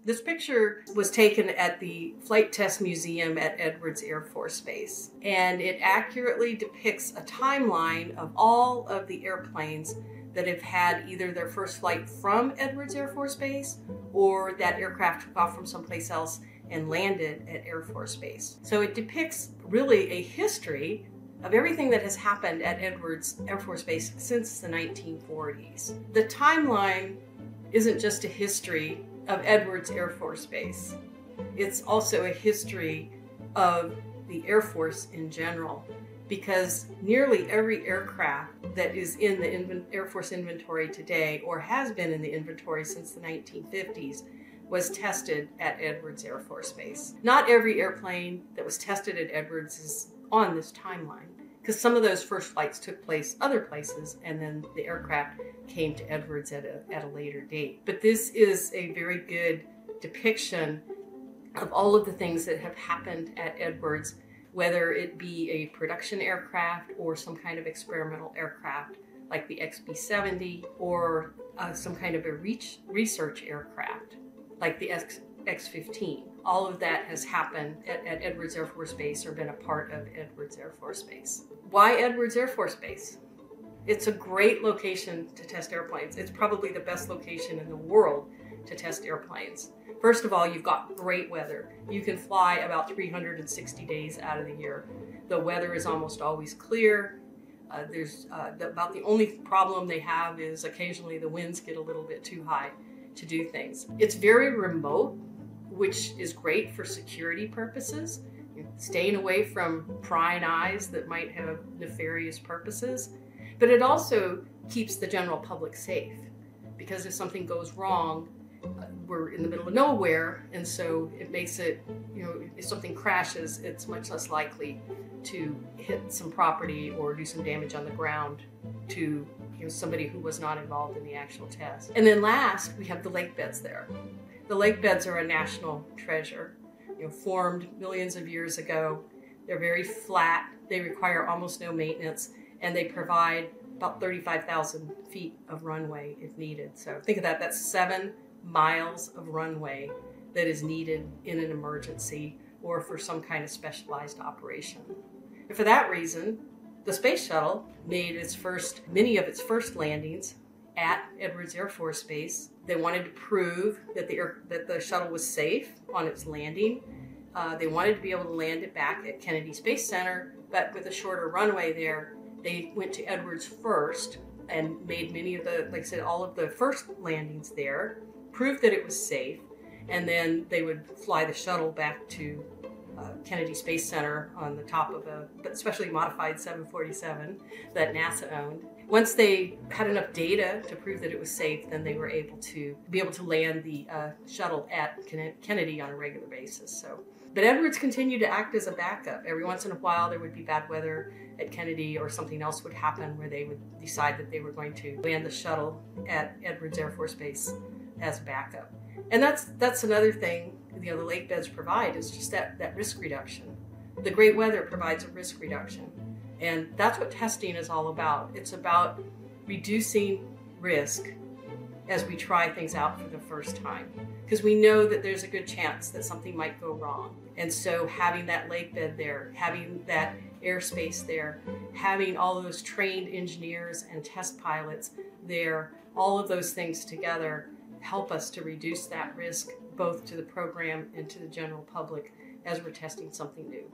This picture was taken at the Flight Test Museum at Edwards Air Force Base, and it accurately depicts a timeline of all of the airplanes that have had either their first flight from Edwards Air Force Base or that aircraft took off from someplace else and landed at Air Force Base. So it depicts really a history of everything that has happened at Edwards Air Force Base since the 1940s. The timeline isn't just a history of Edwards Air Force Base. It's also a history of the Air Force in general, because nearly every aircraft that is in the Air Force inventory today, or has been in the inventory since the 1950s, was tested at Edwards Air Force Base. Not every airplane that was tested at Edwards is on this timeline, because some of those first flights took place other places, and then the aircraft came to Edwards at a later date. But this is a very good depiction of all of the things that have happened at Edwards, whether it be a production aircraft or some kind of experimental aircraft like the XB-70, or some kind of a research aircraft like the X-15. All of that has happened at Edwards Air Force Base, or been a part of Edwards Air Force Base. Why Edwards Air Force Base? It's a great location to test airplanes. It's probably the best location in the world to test airplanes. First of all, you've got great weather. You can fly about 360 days out of the year. The weather is almost always clear. About the only problem they have is occasionally the winds get a little bit too high to do things. It's very remote, which is great for security purposes. You're staying away from prying eyes that might have nefarious purposes. But it also keeps the general public safe, because if something goes wrong, we're in the middle of nowhere, and so it makes it, if something crashes, it's much less likely to hit some property or do some damage on the ground to somebody who was not involved in the actual test. And then last, we have the lake beds there. The lake beds are a national treasure, formed millions of years ago. They're very flat, they require almost no maintenance, and they provide about 35,000 feet of runway if needed. So think of that, that's 7 miles of runway that is needed in an emergency or for some kind of specialized operation. And for that reason, the space shuttle made many of its first landings at Edwards Air Force Base. They wanted to prove that the shuttle was safe on its landing. They wanted to be able to land it back at Kennedy Space Center, but with a shorter runway there, they went to Edwards first and made many of the, like I said, all of the first landings there, proved that it was safe, and then they would fly the shuttle back to Kennedy Space Center on the top of a specially modified 747 that NASA owned. Once they had enough data to prove that it was safe, then they were able to land the shuttle at Kennedy on a regular basis. But Edwards continued to act as a backup. Every once in a while there would be bad weather at Kennedy, or something else would happen where they would decide that they were going to land the shuttle at Edwards Air Force Base as backup. And that's another thing the lake beds provide, is just that risk reduction. The great weather provides a risk reduction. And that's what testing is all about. It's about reducing risk as we try things out for the first time, because we know that there's a good chance that something might go wrong. And so having that lake bed there, having that airspace there, having all of those trained engineers and test pilots there, all of those things together help us to reduce that risk, both to the program and to the general public as we're testing something new.